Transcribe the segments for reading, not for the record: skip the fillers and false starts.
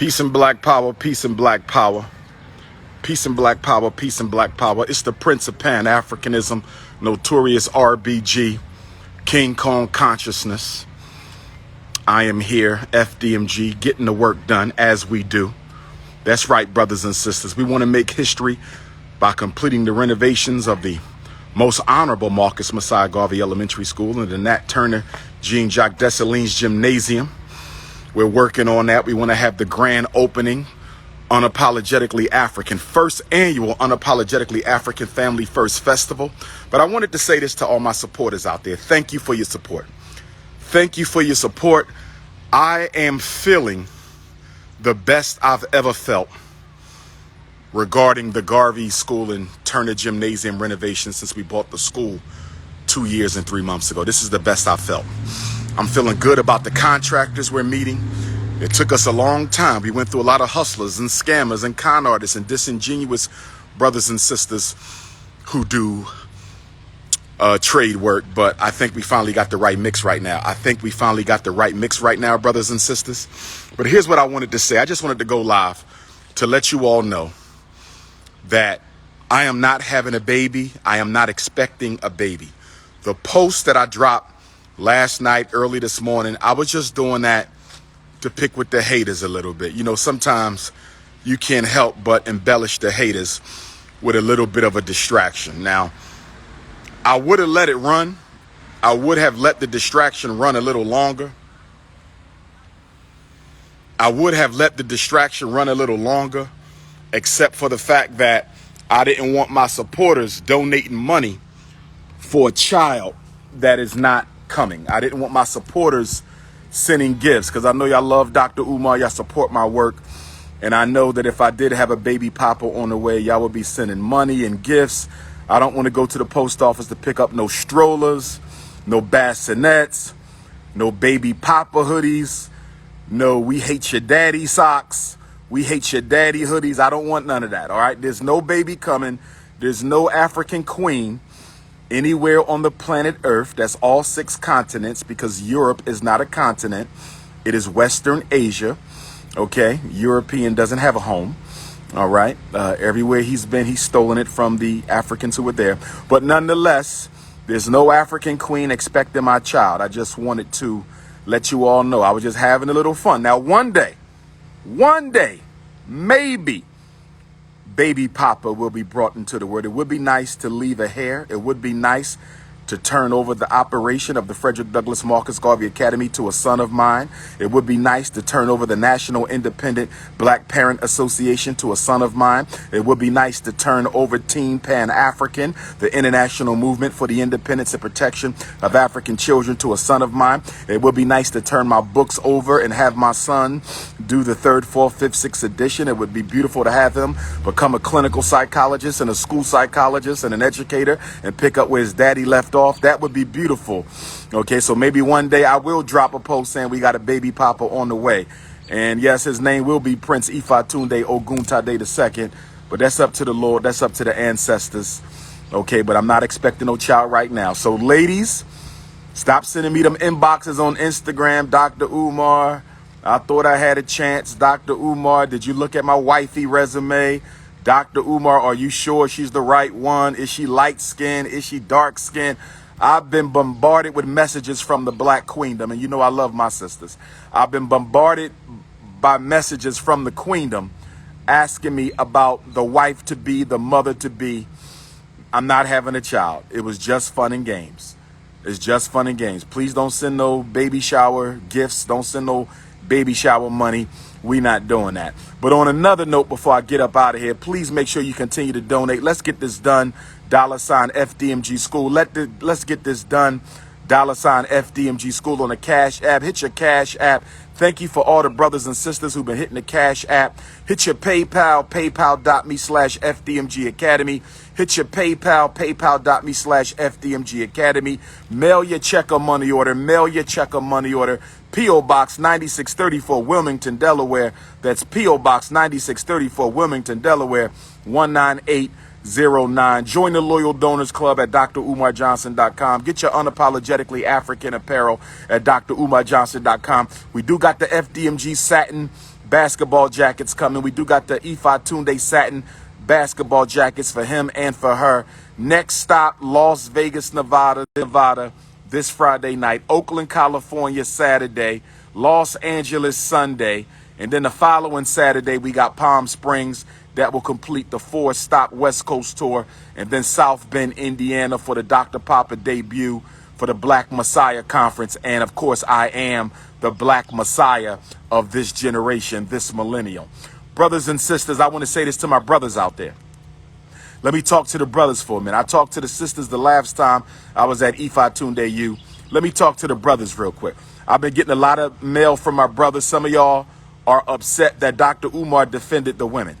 Peace and black power, peace and black power. Peace and black power, peace and black power. It's the Prince of Pan-Africanism, notorious RBG, King Kong consciousness. I am here, FDMG, getting the work done as we do. That's right, brothers and sisters. We want to make history by completing the renovations of the most honorable Marcus Messiah Garvey Elementary School and the Nat Turner Jean-Jacques Dessalines Gymnasium. We're working on that. We want to have the grand opening, Unapologetically African, first annual Unapologetically African Family First Festival. But I wanted to say this to all my supporters out there. Thank you for your support. Thank you for your support. I am feeling the best I've ever felt regarding the Garvey School and Turner Gymnasium renovation since we bought the school 2 years and 3 months ago. This is the best I've felt. I'm feeling good about the contractors we're meeting. It took us a long time. We went through a lot of hustlers and scammers and con artists and disingenuous brothers and sisters who do trade work, but I think we finally got the right mix right now. Brothers and sisters. But here's what I wanted to say. I just wanted to go live to let you all know that I am not having a baby. I am not expecting a baby. The post that I dropped last night, early this morning, I was just doing that to pick with the haters a little bit. You know, sometimes you can't help but embellish the haters with a little bit of a distraction. Now, I would have let it run. I would have let the distraction run a little longer. Except for the fact that I didn't want my supporters donating money for a child that is not coming. I didn't want my supporters sending gifts because I know y'all love Dr. Umar. Y'all support my work. And I know that if I did have a baby papa on the way, y'all would be sending money and gifts. I don't want to go to the post office to pick up no strollers, no bassinets, no baby papa hoodies, no we hate your daddy socks, we hate your daddy hoodies. I don't want none of that, all right? There's no baby coming. There's no African queen anywhere on the planet Earth. That's all 6 continents because Europe is not a continent. It is Western Asia, okay? European doesn't have a home. All right. Everywhere he's been, he's stolen it from the Africans who were there. But nonetheless, there's no African queen expecting my child. I just wanted to let you all know I was just having a little fun. Now, one day, maybe baby papa will be brought into the world. It would be nice to leave a hair. It would be nice to turn over the operation of the Frederick Douglass Marcus Garvey Academy to a son of mine. It would be nice to turn over the National Independent Black Parent Association to a son of mine. It would be nice to turn over Team Pan-African, the international movement for the independence and protection of African children, to a son of mine. It would be nice to turn my books over and have my son do the 3rd, 4th, 5th, 6th edition. It would be beautiful to have him become a clinical psychologist and a school psychologist and an educator and pick up where his daddy left off. That would be beautiful. Okay, so maybe one day I will drop a post saying we got a baby papa on the way. And yes, his name will be Prince Ifatunde Oguntade II. But that's up to the Lord. That's up to the ancestors. Okay, but I'm not expecting no child right now. So ladies, stop sending me them inboxes on Instagram. Dr. Umar, I thought I had a chance. Dr. Umar, did you look at my wifey resume? Dr. Umar, are you sure she's the right one? Is she light-skinned? Is she dark-skinned? I've been bombarded with messages from the Black Queendom, and you know I love my sisters. I've been bombarded by messages from the Queendom asking me about the wife-to-be, the mother-to-be. I'm not having a child. It was just fun and games. It's just fun and games. Please don't send no baby shower gifts. Don't send no baby shower money. We not doing that. But on another note, before I get up out of here, please make sure you continue to donate. Let's get this done. $FDMG School. Let's get this done. $FDMG School on the Cash App. Hit your Cash App. Thank you for all the brothers and sisters who've been hitting the Cash App. Hit your PayPal, paypal.me/FDMG Academy. Hit your PayPal, paypal.me/FDMG Academy. Mail your check or money order. P.O. Box 9634, Wilmington, Delaware. That's P.O. Box 9634, Wilmington, Delaware, 19809. Join the Loyal Donors Club at DrUmarJohnson.com. Get your unapologetically African apparel at DrUmarJohnson.com. We do got the FDMG satin basketball jackets coming. We do got the Ifa Tunde satin basketball jackets for him and for her. Next stop, Las Vegas, Nevada, this Friday night. Oakland, California, Saturday. Los Angeles, Sunday. And then the following Saturday, we got Palm Springs. That will complete the 4-stop West Coast tour. And then South Bend, Indiana for the Dr. Papa debut for the Black Messiah Conference. And of course, I am the Black Messiah of this generation, this millennial. Brothers and sisters, I want to say this to my brothers out there. Let me talk to the brothers for a minute. I talked to the sisters the last time I was at Ifa Tunde U. Let me talk to the brothers real quick. I've been getting a lot of mail from my brothers. Some of y'all are upset that Dr. Umar defended the women.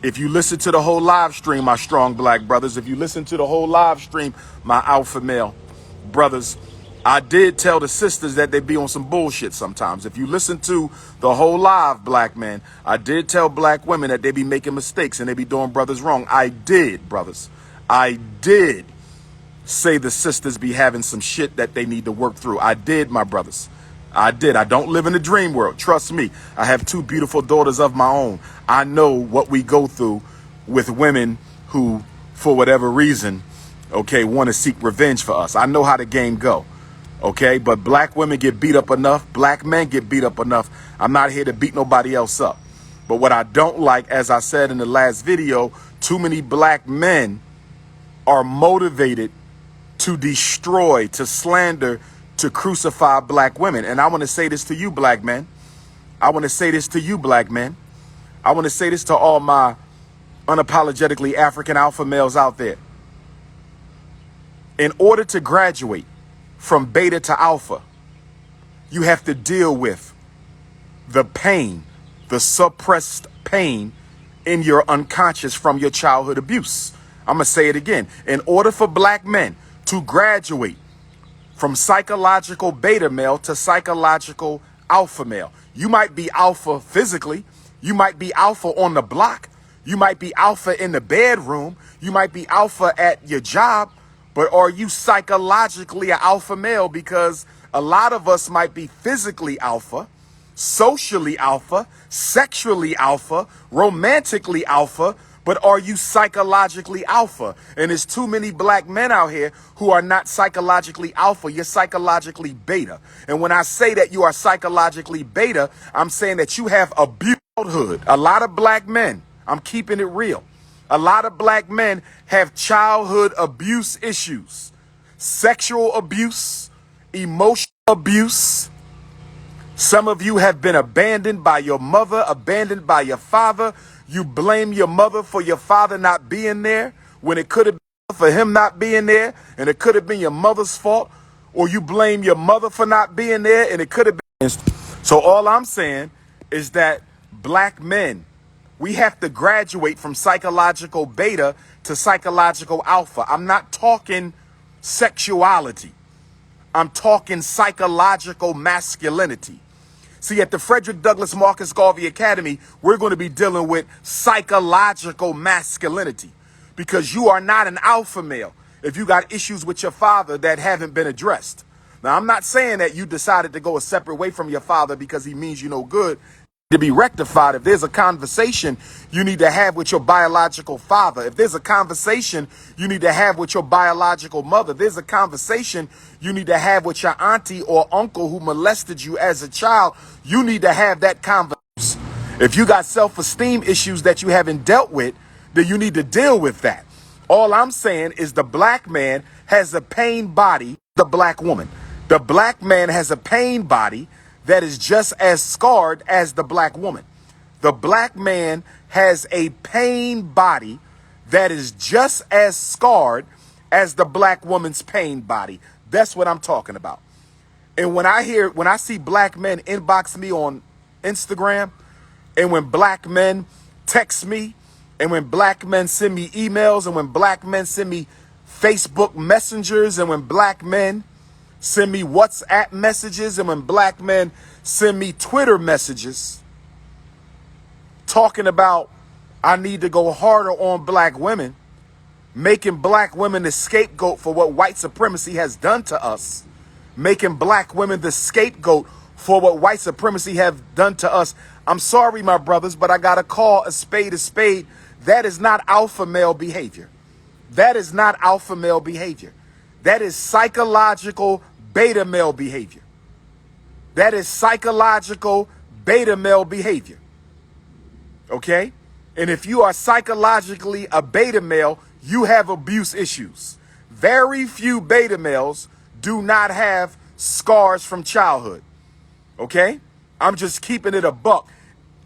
If you listen to the whole live stream, my strong black brothers, if you listen to the whole live stream, my alpha male brothers, I did tell the sisters that they be on some bullshit sometimes. If you listen to the whole live, black men, I did tell black women that they be making mistakes and they be doing brothers wrong. I did, brothers. I did say the sisters be having some shit that they need to work through. I did, my brothers. I did. I don't live in a dream world. Trust me. I have 2 beautiful daughters of my own. I know what we go through with women who, for whatever reason, okay, want to seek revenge for us. I know how the game go. Okay, but black women get beat up enough. Black men get beat up enough. I'm not here to beat nobody else up. But what I don't like, as I said in the last video, too many black men are motivated to destroy, to slander, to crucify black women. And I want to say this to you, black men. I want to say this to you, black men. I want to say this to all my unapologetically African alpha males out there. In order to graduate from beta to alpha, you have to deal with the pain, the suppressed pain in your unconscious from your childhood abuse. I'm going to say it again. In order for black men to graduate from psychological beta male to psychological alpha male, you might be alpha physically. You might be alpha on the block. You might be alpha in the bedroom. You might be alpha at your job. But are you psychologically an alpha male? Because a lot of us might be physically alpha, socially alpha, sexually alpha, romantically alpha, but are you psychologically alpha? And there's too many black men out here who are not psychologically alpha. You're psychologically beta. And when I say that you are psychologically beta, I'm saying that you have abused childhood. A lot of black men, I'm keeping it real. A lot of black men have childhood abuse issues, sexual abuse, emotional abuse. Some of you have been abandoned by your mother, abandoned by your father. You blame your mother for your father not being there when it could have been for him not being there, and it could have been your mother's fault. Or you blame your mother for not being there, and it could have been. So all I'm saying is that black men, we have to graduate from psychological beta to psychological alpha. I'm not talking sexuality. I'm talking psychological masculinity. See, at the Frederick Douglass Marcus Garvey Academy, we're going to be dealing with psychological masculinity, because you are not an alpha male if you got issues with your father that haven't been addressed. Now, I'm not saying that you decided to go a separate way from your father because he means you no good. To be rectified, if there's a conversation you need to have with your biological father, if there's a conversation you need to have with your biological mother, there's a conversation you need to have with your auntie or uncle who molested you as a child, you need to have that conversation. If you got self-esteem issues that you haven't dealt with, then you need to deal with that. All I'm saying is the black man has a pain body, the black woman. The black man has a pain body that is just as scarred as the black woman. The black man has a pain body that is just as scarred as the black woman's pain body. That's what I'm talking about. And when I see black men inbox me on Instagram, and when black men text me, and when black men send me emails, and when black men send me Facebook messengers, and when black men send me WhatsApp messages, and when black men send me Twitter messages talking about I need to go harder on black women, making black women the scapegoat for what white supremacy has done to us, making black women the scapegoat for what white supremacy have done to us, I'm sorry, my brothers, but I got to call a spade a spade. That is not alpha male behavior. That is not alpha male behavior. That is psychological beta male behavior. That is psychological beta male behavior. Okay? And if you are psychologically a beta male, you have abuse issues. Very few beta males do not have scars from childhood. Okay? I'm just keeping it a buck.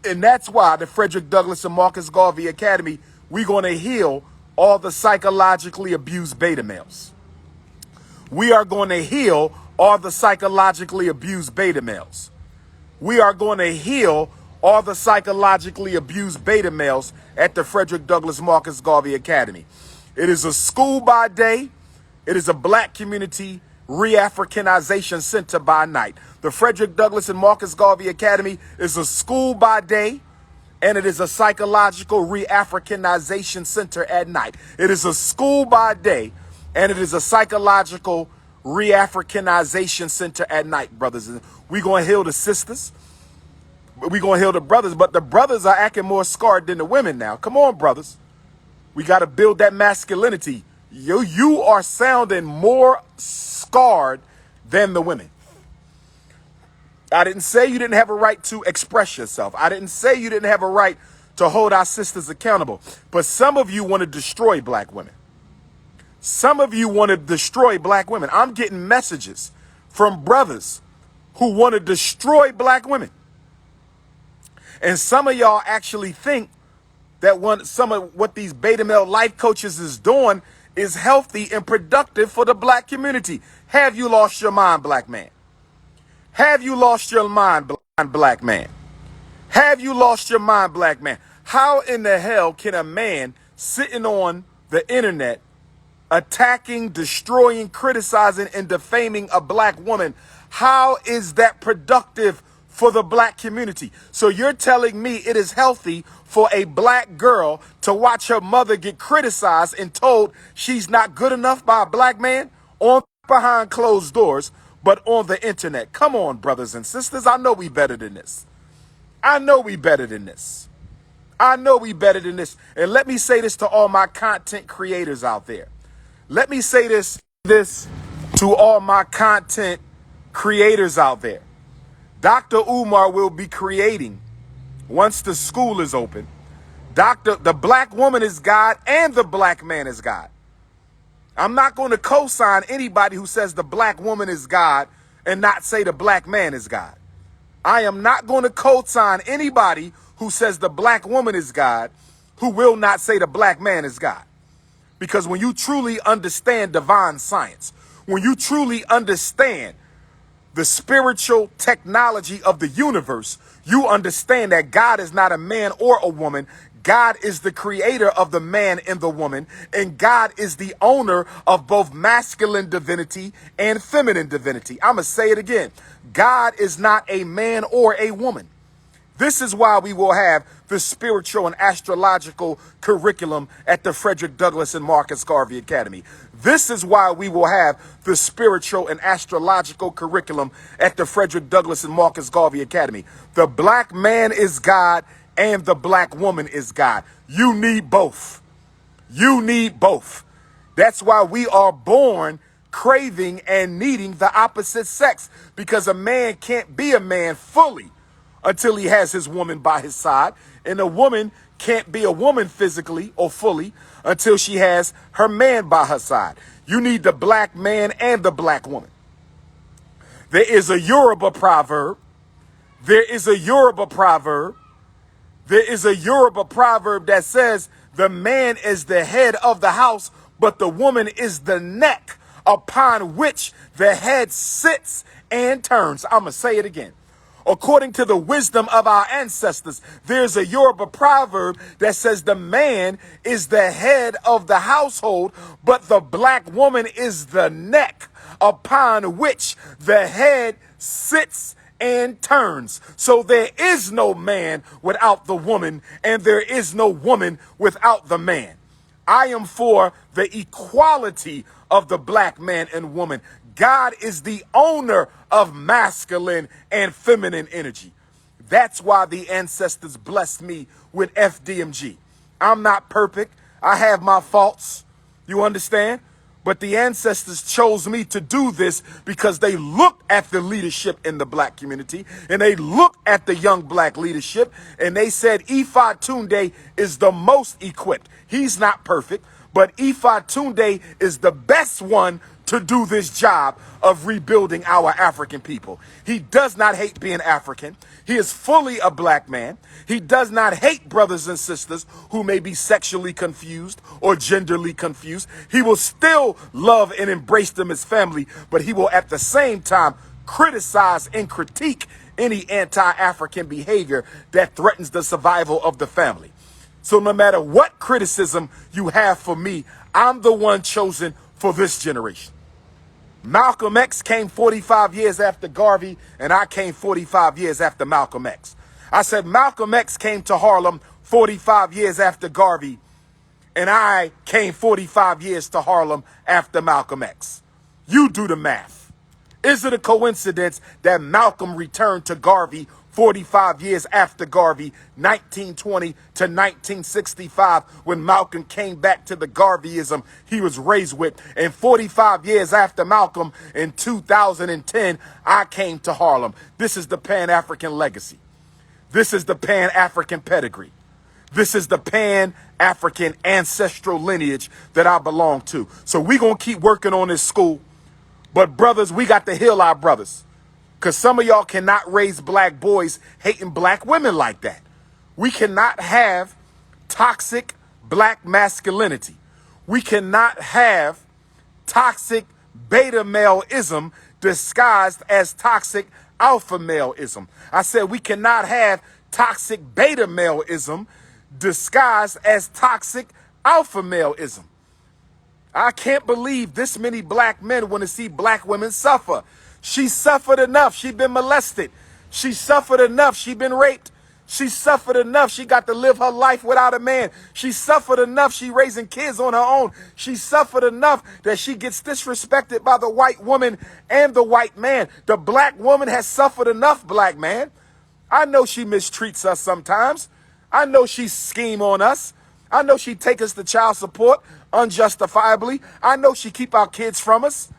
And that's why the Frederick Douglass and Marcus Garvey Academy, we're going to heal all the psychologically abused beta males. We are going to heal all the psychologically abused beta males. We are going to heal all the psychologically abused beta males at the Frederick Douglass Marcus Garvey Academy. It is a school by day. It is a black community re-Africanization center by night. The Frederick Douglass and Marcus Garvey Academy is a school by day, and it is a psychological re-Africanization center at night. It is a school by day, and it is a psychological re-Africanization center at night, brothers. We're going to heal the sisters. We're going to heal the brothers, but the brothers are acting more scarred than the women now. Come on, brothers. We got to build that masculinity. You are sounding more scarred than the women. I didn't say you didn't have a right to express yourself. I didn't say you didn't have a right to hold our sisters accountable. But some of you want to destroy black women. Some of you want to destroy black women. I'm getting messages from brothers who want to destroy black women. And some of y'all actually think that some of what these beta male life coaches is doing is healthy and productive for the black community. Have you lost your mind, black man? Have you lost your mind, black man? Have you lost your mind, black man? How in the hell can a man sitting on the internet attacking, destroying, criticizing, and defaming a black woman, how is that productive for the black community? So you're telling me it is healthy for a black girl to watch her mother get criticized and told she's not good enough by a black man on behind closed doors, but on the internet? Come on, brothers and sisters. I know we better than this. I know we better than this. I know we better than this. And let me say this to all my content creators out there. Let me say this to all my content creators out there. Dr. Umar will be creating, once the school is open, the black woman is God and the black man is God. I'm not going to co-sign anybody who says the black woman is God and not say the black man is God. I am not going to co-sign anybody who says the black woman is God who will not say the black man is God. Because when you truly understand divine science, when you truly understand the spiritual technology of the universe, you understand that God is not a man or a woman. God is the creator of the man and the woman, and God is the owner of both masculine divinity and feminine divinity. I'm going to say it again. God is not a man or a woman. This is why we will have the spiritual and astrological curriculum at the Frederick Douglass and Marcus Garvey Academy. This is why we will have the spiritual and astrological curriculum at the Frederick Douglass and Marcus Garvey Academy. The black man is God and the black woman is God. You need both. You need both. That's why we are born craving and needing the opposite sex, because a man can't be a man fully until he has his woman by his side. And a woman can't be a woman physically or fully until she has her man by her side. You need the black man and the black woman. There is a Yoruba proverb. There is a Yoruba proverb. There is a Yoruba proverb that says the man is the head of the house, but the woman is the neck upon which the head sits and turns. I'm going to say it again. According to the wisdom of our ancestors, there's a Yoruba proverb that says the man is the head of the household, but the black woman is the neck upon which the head sits and turns. So there is no man without the woman, and there is no woman without the man. I am for the equality of the black man and woman. God is the owner of masculine and feminine energy. That's why the ancestors blessed me with FDMG. I'm not perfect. I have my faults. You understand? But the ancestors chose me to do this because they looked at the leadership in the black community and they looked at the young black leadership and they said Ifa Tunde is the most equipped. He's not perfect, but Ifa Tunde is the best one to do this job of rebuilding our African people. He does not hate being African. He is fully a black man. He does not hate brothers and sisters who may be sexually confused or genderly confused. He will still love and embrace them as family, but he will at the same time criticize and critique any anti-African behavior that threatens the survival of the family. So no matter what criticism you have for me, I'm the one chosen for this generation. Malcolm X came 45 years after Garvey, and I came 45 years after Malcolm X. I said Malcolm X came to Harlem 45 years after Garvey, and I came 45 years to Harlem after Malcolm X. You do the math. Is it a coincidence that Malcolm returned to Garvey 45 years after Garvey, 1920 to 1965, when Malcolm came back to the Garveyism he was raised with? And 45 years after Malcolm, in 2010, I came to Harlem. This is the Pan-African legacy. This is the Pan-African pedigree. This is the Pan-African ancestral lineage that I belong to. So we're going to keep working on this school. But brothers, we got to heal our brothers. Because some of y'all cannot raise black boys hating black women like that. We cannot have toxic black masculinity. We cannot have toxic beta male-ism disguised as toxic alpha male-ism. I said we cannot have toxic beta male-ism disguised as toxic alpha male-ism. I can't believe this many black men want to see black women suffer. She suffered enough. She been molested. She suffered enough. She been raped. She suffered enough. She got to live her life without a man. She suffered enough. She raising kids on her own. She suffered enough that she gets disrespected by the white woman and the white man. The black woman has suffered enough, black man. I know she mistreats us sometimes. I know she scheme on us. I know she take us to child support unjustifiably. I know she keep our kids from us.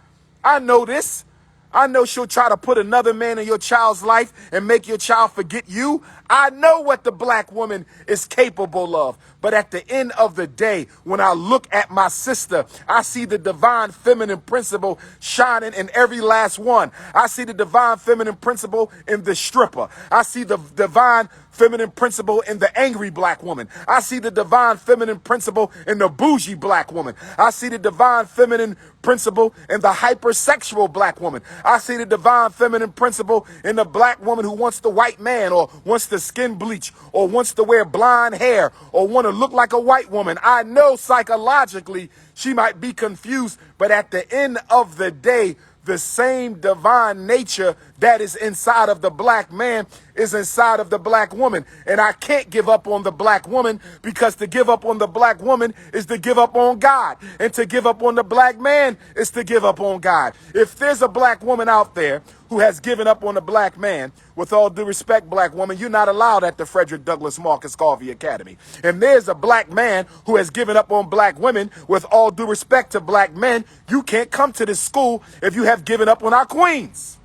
I know this. I know she'll try to put another man in your child's life and make your child forget you. I know what the black woman is capable of. But at the end of the day, when I look at my sister, I see the divine feminine principle shining in every last one. I see the divine feminine principle in the stripper. I see the divine feminine principle in the angry black woman. I see the divine feminine principle in the bougie black woman. I see the divine feminine principle in the hypersexual black woman. I see the divine feminine principle in the black woman who wants the white man or wants the skin bleach or wants to wear blonde hair or want to look like a white woman. I know psychologically she might be confused, but at the end of the day, the same divine nature that is inside of the black man is inside of the black woman. And I can't give up on the black woman, because to give up on the black woman is to give up on God. And to give up on the black man is to give up on God. If there's a black woman out there who has given up on a black man, with all due respect, black woman, you're not allowed at the Frederick Douglass Marcus Garvey Academy. And there's a black man who has given up on black women, with all due respect to black men, you can't come to this school if you have given up on our queens.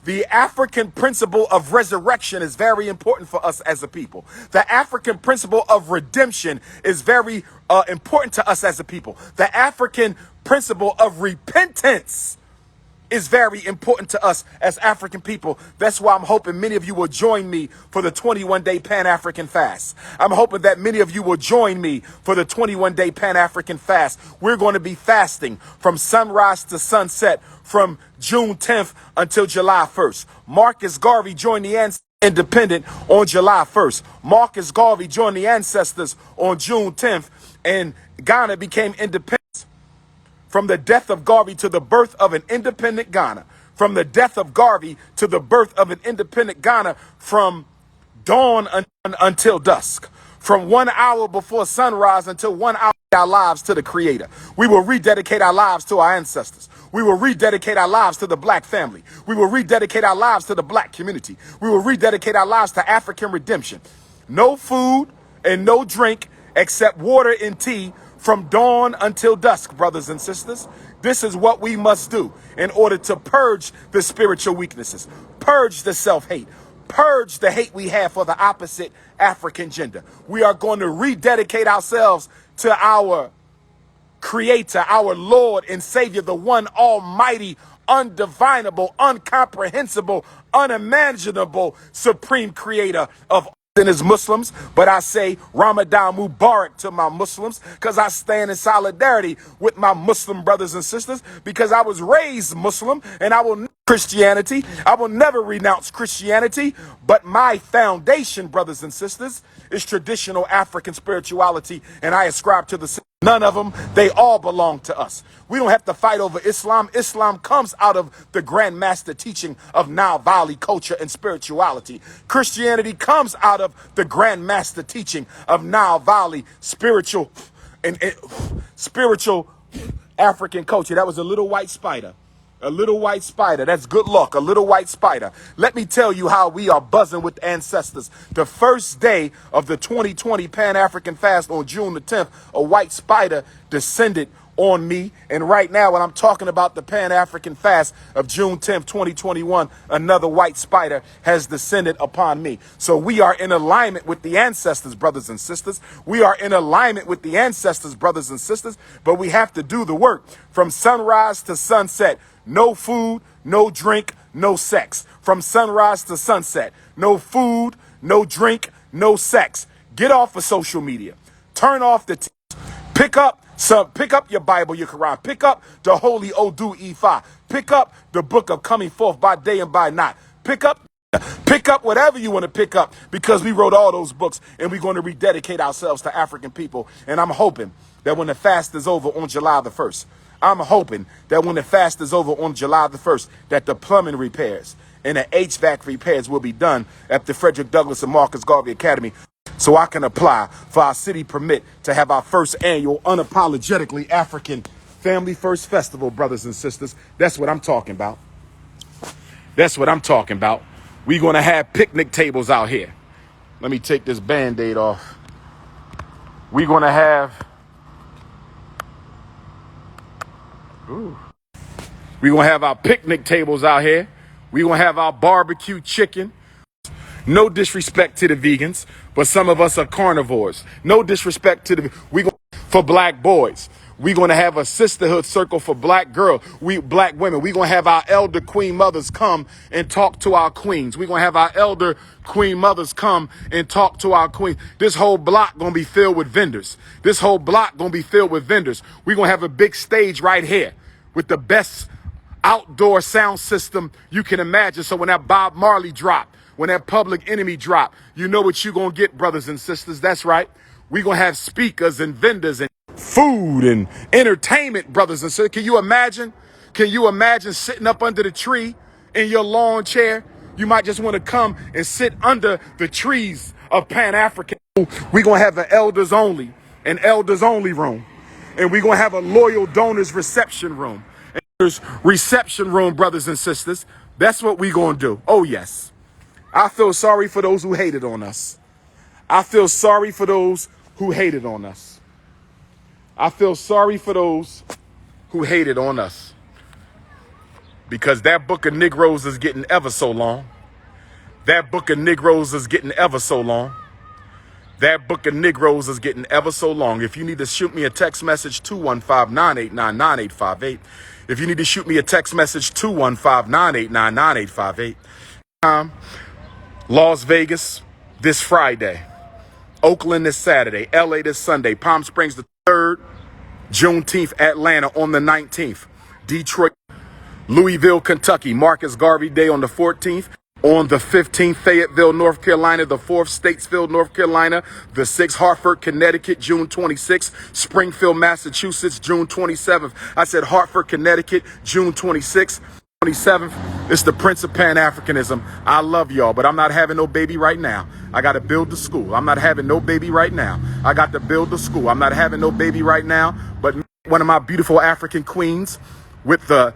The African principle of resurrection is very important for us as a people. The African principle of redemption is very important to us as a people. The African principle of repentance is very important to us as African people. That's why I'm hoping many of you will join me for the 21-day Pan-African fast. I'm hoping that many of you will join me for the 21-day Pan-African fast. We're going to be fasting from sunrise to sunset from June 10th until July 1st. Marcus Garvey joined the Independent on July 1st. Marcus Garvey joined the ancestors on June 10th, and Ghana became independent. From the death of Garvey to the birth of an independent Ghana. From the death of Garvey to the birth of an independent Ghana, from dawn until dusk. From 1 hour before sunrise until 1 hour our lives to the Creator. We will rededicate our lives to our ancestors. We will rededicate our lives to the black family. We will rededicate our lives to the black community. We will rededicate our lives to African redemption. No food and no drink except water and tea from dawn until dusk, brothers and sisters. This is what we must do in order to purge the spiritual weaknesses, purge the self-hate, purge the hate we have for the opposite African gender. We are going to rededicate ourselves to our Creator, our Lord and Savior, the one almighty, undivinable, uncomprehensible, unimaginable, supreme creator of and as Muslims. But I say Ramadan Mubarak to my Muslims, because I stand in solidarity with my Muslim brothers and sisters, because I was raised Muslim and I will Christianity. I will never renounce Christianity, but my foundation, brothers and sisters, is traditional African spirituality, and I ascribe to the none of them. They all belong to us. We don't have to fight over Islam. Islam comes out of the Grand Master teaching of Nile Valley culture and spirituality. Christianity comes out of the Grand Master teaching of Nile Valley spiritual spiritual African culture. That was a little white spider. A little white spider. That's good luck. A little white spider. Let me tell you how we are buzzing with ancestors. The first day of the 2020 Pan-African fast on June the 10th, a white spider descended on me. And right now, when I'm talking about the Pan-African fast of June 10th, 2021, another white spider has descended upon me. So we are in alignment with the ancestors, brothers and sisters. We are in alignment with the ancestors, brothers and sisters. But we have to do the work from sunrise to sunset. No food, no drink, no sex. From sunrise to sunset. No food, no drink, no sex. Get off of social media. Turn off the Pick up your Bible, your Quran. Pick up the Holy Odu Ifa. Pick up the book of Coming Forth by Day and by Night. Pick up whatever you want to pick up, because we wrote all those books and we're going to rededicate ourselves to African people. And I'm hoping that when the fast is over on July the 1st, I'm hoping that when the fast is over on July the 1st, that the plumbing repairs and the HVAC repairs will be done at the Frederick Douglass and Marcus Garvey Academy, so I can apply for our city permit to have our first annual unapologetically African Family First Festival, brothers and sisters. That's what I'm talking about. That's what I'm talking about. We're going to have picnic tables out here. Let me take this Band-Aid off. We're going to have... We're going to have our picnic tables out here. We're going to have our barbecue chicken. No disrespect to the vegans, but some of us are carnivores. No disrespect to for black boys. We're going to have a sisterhood circle for black girls, black women. We're going to have our elder queen mothers come and talk to our queens. We're going to have our elder queen mothers come and talk to our queens. This whole block going to be filled with vendors. This whole block going to be filled with vendors. We're going to have a big stage right here with the best outdoor sound system you can imagine. So when that Bob Marley drop, when that Public Enemy drop, you know what you're going to get, brothers and sisters. That's right. We're going to have speakers and vendors and food and entertainment, brothers and sisters. Can you imagine? Can you imagine sitting up under the tree in your lawn chair? You might just want to come and sit under the trees of Pan-African. We're going to have an elders only room. And we're going to have a loyal donors reception room. Reception room, brothers and sisters. That's what we're going to do. Oh, yes. I feel sorry for those who hated on us. I feel sorry for those who hated on us. I feel sorry for those who hated on us. Because that book of Negroes is getting ever so long. That book of Negroes is getting ever so long. That book of Negroes is getting ever so long. If you need to shoot me a text message, 215-989-9858. If you need to shoot me a text message, 215-989-9858. Las Vegas this Friday. Oakland this Saturday. LA this Sunday. Palm Springs the 3rd. Juneteenth, Atlanta on the 19th. Detroit, Louisville, Kentucky. Marcus Garvey Day on the 14th. On the 15th, Fayetteville, North Carolina. The 4th, Statesville, North Carolina. The 6th, Hartford, Connecticut, June 26th. Springfield, Massachusetts, June 27th. I said Hartford, Connecticut, June 26th. 27th. It's the Prince of Pan-Africanism. I love y'all, but I'm not having no baby right now. I got to build the school. I'm not having no baby right now. I got to build the school. I'm not having no baby right now, but one of my beautiful African queens with the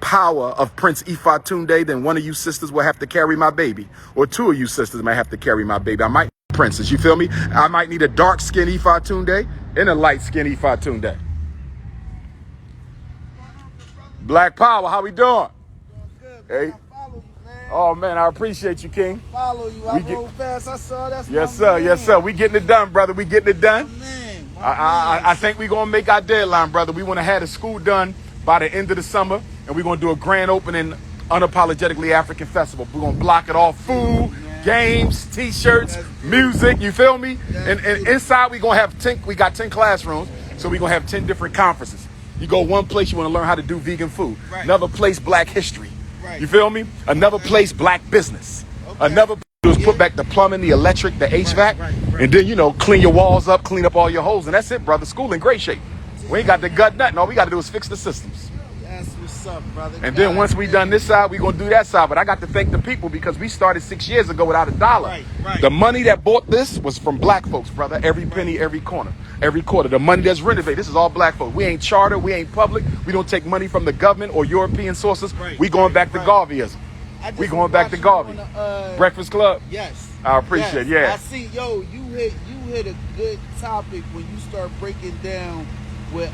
power of Prince Ifatunde, then one of you sisters will have to carry my baby, or two of you sisters might have to carry my baby. I might need princess, you feel me? I might need a dark-skinned Ifatunde and a light-skinned Ifatunde. Black Power, how we doing? Good, Hey. man. I follow you, man. Oh man, I appreciate you, King. Follow you. I rolled fast. I saw that's Yes, my sir. man. Yes, sir. We getting it done, brother. We getting it done. My man. I think we're gonna make our deadline, brother. We want to have the school done by the end of the summer, and we're gonna do a grand opening, unapologetically African festival. We're gonna block it off: food, games, t-shirts, music. You feel me? And inside we gonna have 10. We got 10 classrooms, so we're gonna have 10 different conferences. You go one place, you want to learn how to do vegan food. Right. Another place, Black history. Right. You feel me? Another place, Black business. Okay. Another place is put back the plumbing, the electric, the HVAC, right. and then, you know, clean your walls up, clean up all your holes, and that's it, brother. School in great shape. We ain't got to gut nothing. All we got to do is fix the systems. That's what's up, brother. And then once we done this side, we gonna do that side. But I got to thank the people because we started 6 years ago without a dollar. Right. The money that bought this was from Black folks, brother. Every penny, every corner, every quarter. The money that's renovated, this is all Black folks. We ain't charter, we ain't public. We don't take money from the government or European sources. We going back to Garveyism. We going back to Garvey. Breakfast Club. Yes. I appreciate. Yeah. I see. Yo, you hit a good topic when you start breaking down with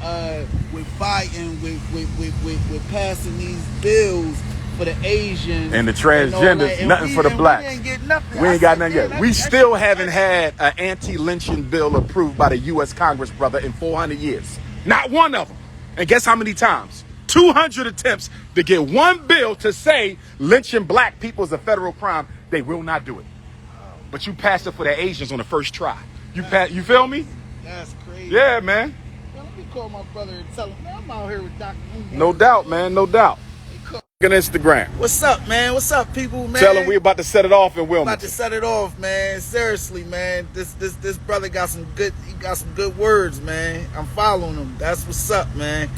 Biden with passing these bills for the Asians And the transgenders, and nothing for the Blacks. We didn't get nothing. We ain't got nothing yet. We still haven't had an anti-lynching bill approved by the U.S. Congress, brother, in 400 years. Not one of them. And guess how many times? 200 attempts to get one bill to say lynching Black people is a federal crime. They will not do it. But you passed it for the Asians on the first try. You feel me? That's crazy. Yeah, man. Well, let me call my brother and tell him, man, I'm out here with Dr. Umar. No doubt, man. No doubt. On Instagram. What's up, man? What's up, people, man? Tell them we about to set it off in Wilmington. About to set it off, man. Seriously, man. This brother got some good words, man. I'm following him. That's what's up, man.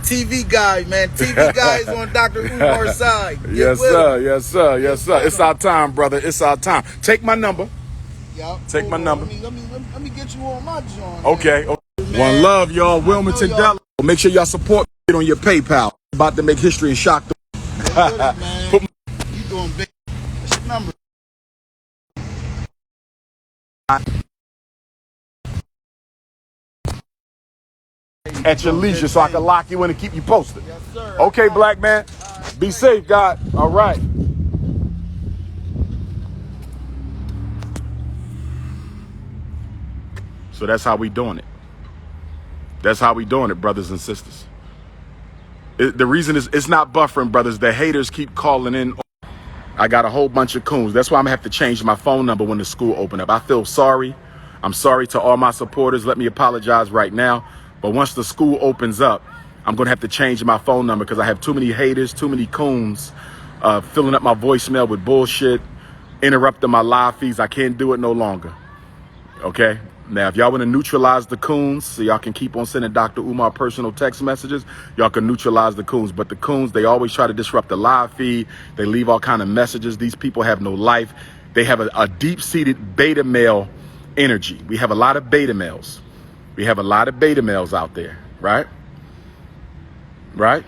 TV guy, man. TV guy is on Dr. Umar's side. Yes, sir. Yes, sir. Yes, sir. It's our time, brother. It's our time. Take my number. Yep. Take my number. Let me get you on my joint. Okay. One love, y'all. Wilmington, Delaware. Make sure y'all support it on your PayPal. About to make history and shock the man. You doing big. What's your number? At your leisure so I can lock you in and keep you posted. Yes, sir. Okay, Black man. Be safe, God. All right. So that's how we doing it. That's how we doing it, brothers and sisters. The reason is it's not buffering, brothers. The haters keep calling in. I got a whole bunch of coons. That's why I'm gonna have to change my phone number when the school open up. I feel sorry. I'm sorry to all my supporters. Let me apologize right now. But once the school opens up, I'm gonna have to change my phone number because I have too many haters, too many coons filling up my voicemail with bullshit, interrupting my live feeds. I can't do it no longer. Okay? Now, if y'all want to neutralize the coons so y'all can keep on sending Dr. Umar personal text messages, y'all can neutralize the coons. But the coons, they always try to disrupt the live feed. They leave all kind of messages. These people have no life. They have a deep-seated beta male energy. We have a lot of beta males. We have a lot of beta males out there, right? Right?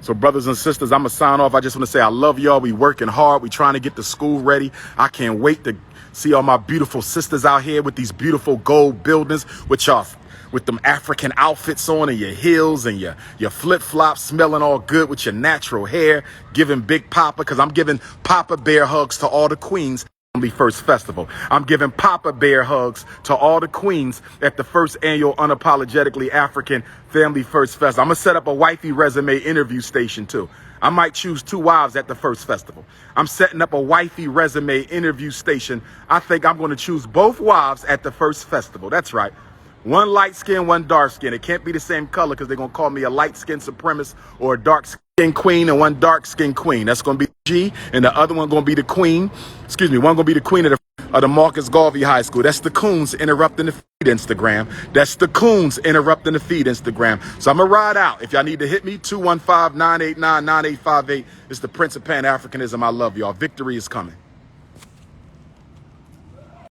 So brothers and sisters, I'm going to sign off. I just want to say I love y'all. We working hard. We trying to get the school ready. I can't wait to see all my beautiful sisters out here with these beautiful gold buildings with y'all, with them African outfits on and your heels and your flip-flops, smelling all good with your natural hair, giving Big Papa, because I'm giving Papa Bear hugs to all the queens. Family First Festival. I'm giving Papa Bear hugs to all the queens at the first annual Unapologetically African Family First Festival. I'm going to set up a wifey resume interview station too. I might choose 2 wives at the first festival. I'm setting up a wifey resume interview station. I think I'm going to choose both wives at the first festival. That's right. One light skin, one dark skin. It can't be the same color because they're going to call me a light skin supremacist or a dark skin queen and one dark skin queen. That's going to be G, and the other one going to be the queen. Excuse me, one going to be the queen of the of the Marcus Garvey High School. That's the Coons interrupting the feed Instagram. That's the Coons interrupting the feed Instagram. So I'm going to ride out. If y'all need to hit me, 215-989-9858. It's the Prince of Pan-Africanism. I love y'all. Victory is coming.